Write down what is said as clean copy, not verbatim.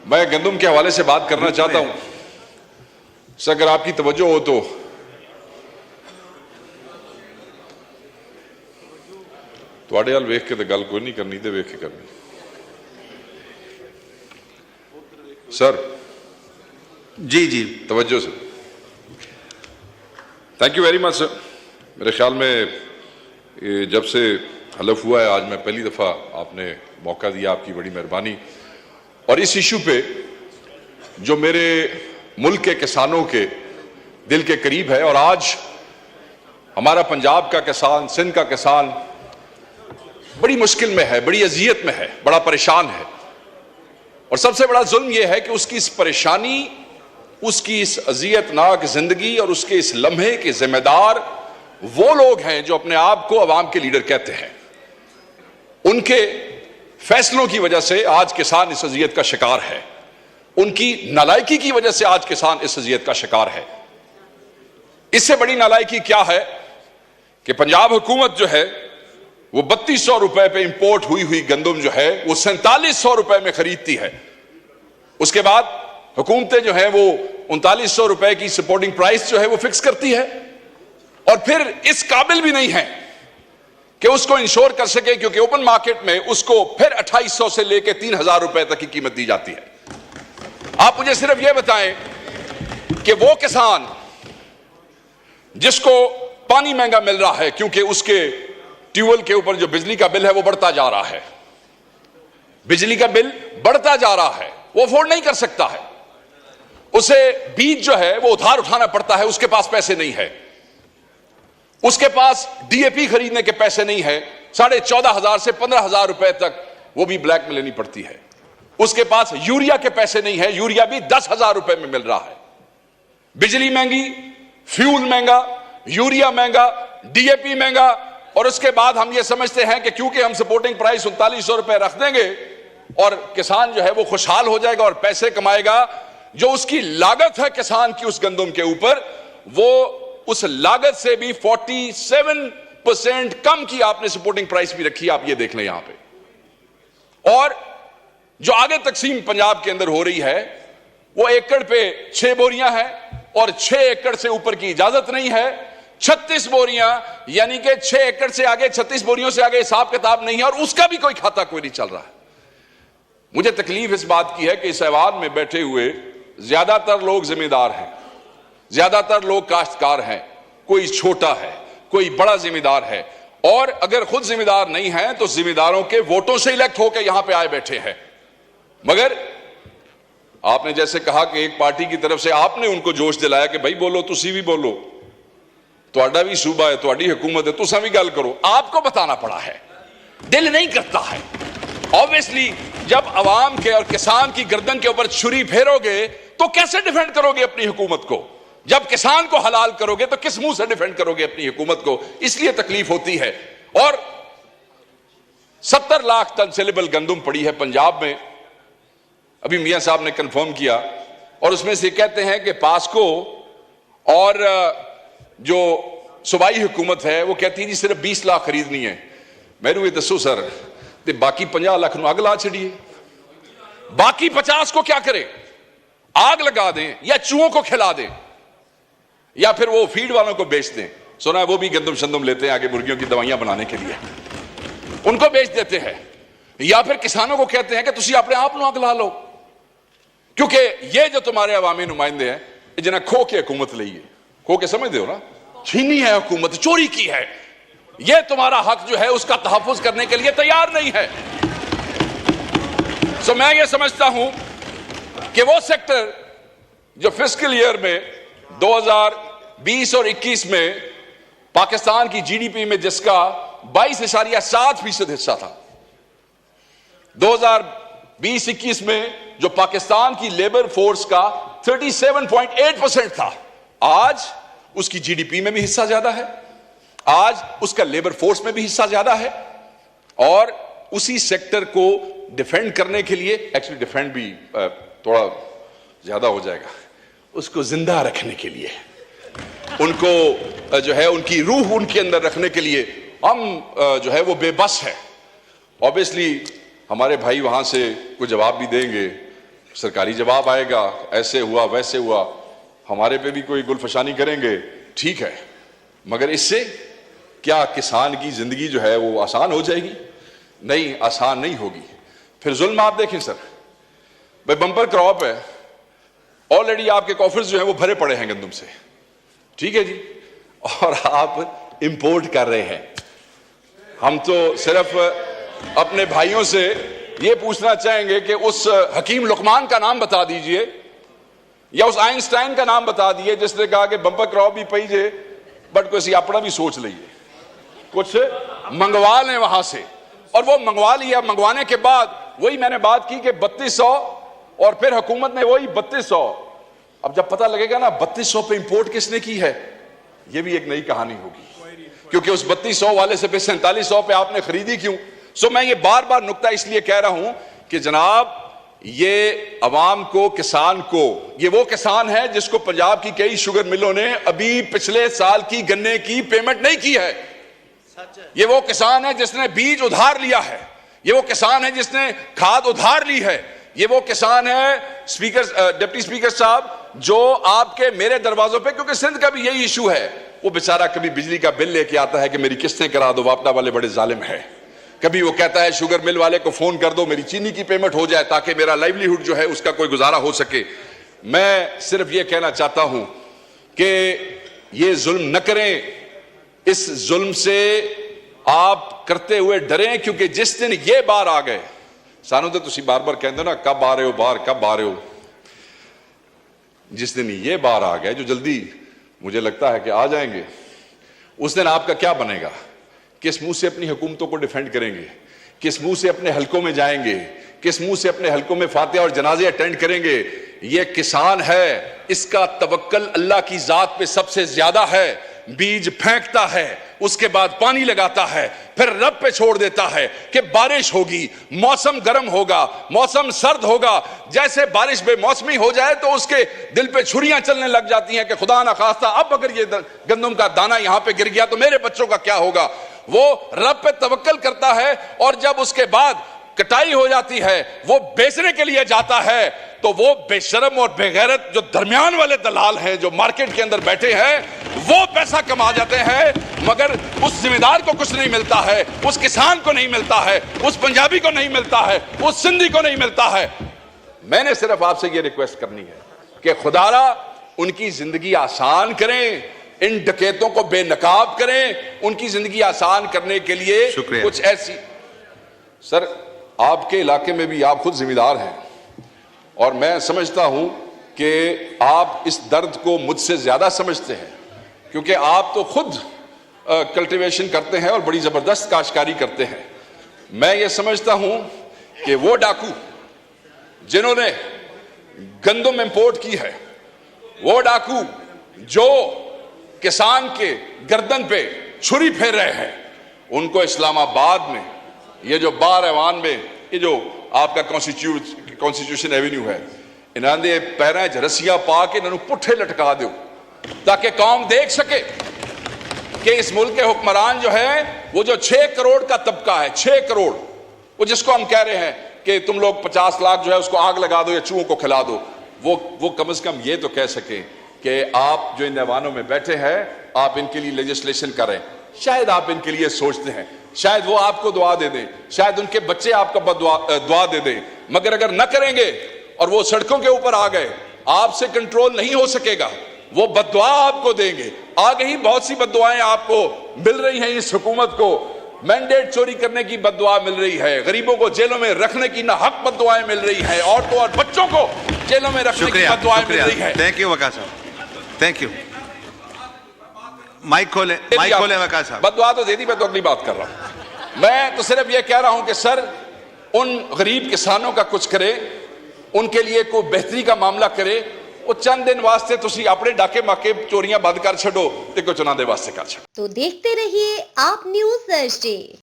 میں گندم کے حوالے سے بات کرنا چاہتا ہوں. سر اگر آپ کی توجہ ہو تو تواڈے حال ویکھ کے تو گل کوئی نہیں کرنی تے ویکھ کے کرنی. سر جی توجہ سر. تھینک یو ویری مچ سر. میرے خیال میں جب سے حلف ہوا ہے آج میں پہلی دفعہ آپ نے موقع دیا, آپ کی بڑی مہربانی. اور اس ایشو پہ جو میرے ملک کے کسانوں کے دل کے قریب ہے, اور آج ہمارا پنجاب کا کسان, سندھ کا کسان بڑی مشکل میں ہے, بڑی اذیت میں ہے, بڑا پریشان ہے. اور سب سے بڑا ظلم یہ ہے کہ اس کی اس پریشانی, اس کی اس اذیت ناک زندگی اور اس کے اس لمحے کے ذمہ دار وہ لوگ ہیں جو اپنے آپ کو عوام کے لیڈر کہتے ہیں. ان کے فیصلوں کی وجہ سے آج کسان اس اذیت کا شکار ہے. ان کی نالائکی کی وجہ سے آج کسان اس اذیت کا شکار ہے. اس سے بڑی نالائکی کیا ہے کہ پنجاب حکومت جو ہے وہ 3200 روپے پہ امپورٹ ہوئی گندم جو ہے وہ 4700 روپے میں خریدتی ہے. اس کے بعد حکومتیں جو ہیں وہ 3900 روپے کی سپورٹنگ پرائس جو ہے وہ فکس کرتی ہے, اور پھر اس قابل بھی نہیں ہے کہ اس کو انشور کر سکے, کیونکہ اوپن مارکیٹ میں اس کو پھر 2800 سے لے کے 3000 روپے تک کی قیمت دی جاتی ہے. آپ مجھے صرف یہ بتائیں کہ وہ کسان جس کو پانی مہنگا مل رہا ہے کیونکہ اس کے ٹیوبویل کے اوپر جو بجلی کا بل ہے وہ بڑھتا جا رہا ہے, بجلی کا بل بڑھتا جا رہا ہے, وہ افورڈ نہیں کر سکتا ہے, اسے بیج جو ہے وہ ادھار اٹھانا پڑتا ہے, اس کے پاس پیسے نہیں ہے, اس کے پاس ڈی اے پی خریدنے کے پیسے نہیں ہے, 14,500 سے 15,000 روپے تک وہ بھی بلیک میں لینی پڑتی ہے, اس کے پاس یوریا کے پیسے نہیں ہے, یوریا بھی 10,000 روپے میں مل رہا ہے. بجلی مہنگی, فیول مہنگا, یوریا مہنگا, ڈی اے پی مہنگا, اور اس کے بعد ہم یہ سمجھتے ہیں کہ کیونکہ ہم سپورٹنگ پرائس 3900 روپے رکھ دیں گے اور کسان جو ہے وہ خوشحال ہو جائے گا اور پیسے کمائے گا. جو اس کی لاگت ہے کسان کی اس گندم کے اوپر, وہ اس لاگت سے بھی 47% کم کی آپ نے سپورٹنگ پرائس بھی رکھی. آپ یہ دیکھ لیں یہاں پہ. اور جو آگے تقسیم پنجاب کے اندر ہو رہی ہے وہ ایکڑ پہ 6 بوریاں ہیں, اور 6 ایکڑ سے اوپر کی اجازت نہیں ہے. 36 بوریاں, یعنی کہ 6 ایکڑ سے آگے 36 بوریوں سے آگے حساب کتاب نہیں ہے, اور اس کا بھی کوئی کھاتا کوئی نہیں چل رہا ہے. مجھے تکلیف اس بات کی ہے کہ اس ایوان میں بیٹھے ہوئے زیادہ تر لوگ ذمہ دار ہیں, زیادہ تر لوگ کاشتکار ہیں, کوئی چھوٹا ہے, کوئی بڑا ذمہ دار ہے, اور اگر خود ذمہ دار نہیں ہیں تو ذمہ داروں کے ووٹوں سے الیکٹ ہو کے یہاں پہ آئے بیٹھے ہیں. مگر آپ نے جیسے کہا کہ ایک پارٹی کی طرف سے آپ نے ان کو جوش دلایا کہ بھائی بولو, تسی بھی بولو, تہاڈا بھی صوبہ ہے, تہاڈی حکومت ہے, تساں بھی گل کرو. آپ کو بتانا پڑا ہے, دل نہیں کرتا ہے. obviously جب عوام کے اور کسان کی گردن کے اوپر چھری پھیرو گے تو کیسے ڈیفینڈ کرو گے اپنی حکومت کو؟ جب کسان کو حلال کرو گے تو کس منہ سے ڈیفینڈ کرو گے اپنی حکومت کو؟ اس لیے تکلیف ہوتی ہے. اور 70 لاکھ ٹن سیلیبل گندم پڑی ہے پنجاب میں, ابھی میاں صاحب نے کنفرم کیا, اور اس میں سے کہتے ہیں کہ پاسکو اور جو صوبائی حکومت ہے وہ کہتی ہے جی صرف 20 لاکھ خریدنی ہے. میں نے یہ دسو سر, تے باقی 50 لاکھ نو آگ لا چھڑیے, باقی 50 کو کیا کرے؟ آگ لگا دیں یا چوہوں کو کھلا دیں یا پھر وہ فیڈ والوں کو بیچ دیں. سنا ہے وہ بھی گندم شندم لیتے ہیں آگے مرغیوں کی دوائیاں بنانے کے لیے, ان کو بیچ دیتے ہیں. یا پھر کسانوں کو کہتے ہیں کہ تسی اپنے آپ نو آگ لا لو, کیونکہ یہ جو تمہارے عوامی نمائندے ہیں جنہیں کھو کے حکومت لئیے, کھو کے سمجھ دے ہو نا, چھینی ہے حکومت, چوری کی ہے, یہ تمہارا حق جو ہے اس کا تحفظ کرنے کے لیے تیار نہیں ہے. سو میں یہ سمجھتا ہوں کہ وہ سیکٹر جو فسکل ایئر میں 2020 اور 21 میں پاکستان کی جی ڈی پی میں جس کا 22.7% حصہ تھا, 2020-21 میں جو پاکستان کی لیبر فورس کا 37.8% تھا, آج اس کی جی ڈی پی میں بھی حصہ زیادہ ہے, آج اس کا لیبر فورس میں بھی حصہ زیادہ ہے. اور اسی سیکٹر کو ڈیفینڈ کرنے کے لیے, ایکچولی ڈیفینڈ بھی تھوڑا زیادہ ہو جائے گا, اس کو زندہ رکھنے کے لیے, ان کو جو ہے ان کی روح ان کے اندر رکھنے کے لیے ہم جو ہے وہ بے بس ہے. obviously ہمارے بھائی وہاں سے کوئی جواب بھی دیں گے, सरकारी जवाब आएगा, ऐसे हुआ वैसे हुआ, हमारे पे भी कोई गुलफशानी करेंगे, ठीक है, मगर इससे क्या किसान की जिंदगी जो है वो आसान हो जाएगी? नहीं, आसान नहीं होगी। फिर जुल्म आप देखें सर, भाई बम्पर क्रॉप है, ऑलरेडी आपके कॉफर्स जो है वो भरे पड़े हैं गंदम से, ठीक है जी, और आप इंपोर्ट कर रहे हैं। हम तो सिर्फ अपने भाइयों से ये पूछना चाहेंगे कि उस हकीम लुकमान का नाम बता दीजिए या उस आइंस्टाइन का नाम बता दीजिए जिसने कहा कि बम्पर क्रॉप भी पई जे बट कोई अपना भी सोच लीजिए, कुछ मंगवा लें वहां से, और वो मंगवा लिया। मंगवाने के बाद वही मैंने बात की कि 3200 और फिर हुकूमत ने वही 3200, अब जब पता लगेगा ना 3200 पे इंपोर्ट किसने की है, ये भी एक नई कहानी होगी, क्योंकि उस 3200 वाले से फिर 4700 पे आपने खरीदी क्यों? सो मैं ये बार बार नुक्ता इसलिए कह रहा हूं कि जनाब ये अवाम को, किसान को, ये वो किसान है जिसको पंजाब की कई शुगर मिलों ने अभी पिछले साल की गन्ने की पेमेंट नहीं की है। ये वो किसान है जिसने बीज उधार लिया है, ये वो किसान है जिसने खाद उधार ली है, ये वो किसान है स्पीकर, डिप्टी स्पीकर साहब, जो आपके मेरे दरवाजों पे, क्योंकि सिंध का भी यही इशू है, वो बेचारा कभी बिजली का बिल लेके आता है कि मेरी किस्तें करा दो, वापडा वाले बड़े जालिम है, कभी वो कहता है शुगर मिल वाले को फोन कर दो मेरी चीनी की पेमेंट हो जाए ताकि मेरा लाइवलीहुड जो है उसका कोई गुजारा हो सके। मैं सिर्फ ये कहना चाहता हूं कि ये जुल्म न करें, इस जुल्म से आप करते हुए डरें, क्योंकि जिस दिन ये बार आ गए, सानू तो तुसी बार बार कहते हो ना कब आ रहे हो बाहर, कब आ रहे हो, जिस दिन ये बार आ गए, जो जल्दी मुझे लगता है कि आ जाएंगे, उस दिन आपका क्या बनेगा? किस मुंह से अपनी हुकूमतों को डिफेंड करेंगे? किस मुंह से अपने हलकों में जाएंगे? किस मुंह से अपने हलकों में फातिहा और जनाजे अटेंड करेंगे? ये किसान है, इसका तवक्कल अल्लाह की जात पे सबसे ज्यादा है। बीज फेंकता है, उसके बाद पानी लगाता है, फिर रब पे छोड़ देता है कि बारिश होगी, मौसम गर्म होगा, मौसम सर्द होगा। जैसे बारिश बेमौसमी हो जाए तो उसके दिल पे छुरियां चलने लग जाती हैं कि खुदा ना खास्ता अब अगर ये गंदम का दाना यहां पे गिर गया तो मेरे बच्चों का क्या होगा। वो रब पे तवक्कल करता है, और जब उसके बाद कटाई हो जाती है, वो बेचने के लिए जाता है, तो वो बेशरम और बेगैरत जो दरमियान वाले दलाल हैं, जो मार्केट के अंदर बैठे हैं, वो पैसा कमा जाते हैं, मगर उस जिम्मेदार को कुछ नहीं मिलता है, उस किसान को नहीं मिलता है, उस पंजाबी को नहीं मिलता है, उस सिंधी को नहीं मिलता है। मैंने सिर्फ आपसे ये रिक्वेस्ट करनी है कि खुदारा उनकी जिंदगी आसान करें, इन डकैतों को बेनकाब करें, उनकी जिंदगी आसान करने के लिए कुछ ऐसी। सर आपके इलाके में भी आप खुद जिम्मेदार हैं, और मैं समझता हूं कि आप इस दर्द को मुझसे ज्यादा समझते हैं, क्योंकि आप तो खुद कल्टीवेशन करते हैं और बड़ी जबरदस्त काश्तकारी करते हैं। मैं ये समझता हूं कि वो डाकू जिन्होंने गंदम इंपोर्ट की है, वो डाकू जो किसान के गर्दन पे छुरी फेर रहे हैं, उनको इस्लामाबाद में ये जो बार ऐवान में ये जो आपका कॉन्स्टिट्यूशन एवेन्यू है, इन्होंने पैरों च रस्सियां पा के इन्होंने पुट्ठे लटका दो, ताकि कौम देख सके कि इस मुल्क के हुक्मरान जो है, वो जो 6 करोड़ का तबका है, 6 करोड़, वो जिसको हम कह रहे हैं कि तुम लोग 50 लाख जो है उसको आग लगा दो या चूहों को खिला दो, वो कम से कम ये तो कह सके कि आप जो इन ऐवानों में बैठे हैं, आप इनके लिए लेजिस्लेशन करें। शायद आप इनके लिए सोचते हैं, शायद वो आपको दुआ दे दें, शायद उनके बच्चे आपको दुआ दे दें, मगर अगर न करेंगे और वो सड़कों के ऊपर आ गए, आपसे कंट्रोल नहीं हो सकेगा, वो बद्दुआ आपको देंगे। आगे ही बहुत सी बद्दुआएं आपको मिल रही हैं, इस हुकूमत को मैंडेट चोरी करने की बद्दुआ मिल रही है, गरीबों को जेलों में रखने की नाहक बद्दुआएं मिल रही हैं, औरतों और बच्चों को जेलों में रखने की बद्दुआएं मिल रही है। थैंक यू वक़ार साहब, थैंक यू। माइक खोले वक़ार साहब। बद्दुआ तो दे दी, मैं तो अगली बात कर रहा हूं। मैं तो सिर्फ ये कह रहा हूं कि सर उन गरीब किसानों का कुछ करे, उनके लिए कोई बेहतरी का मामला करे। वो चंद दिन वास्ते तुसी अपने डाके माके चोरियां बंद कर छो ते कुछ उन्हां दे वास्ते कर छो। तो देखते रहिए आप न्यूज़ थर्सडे।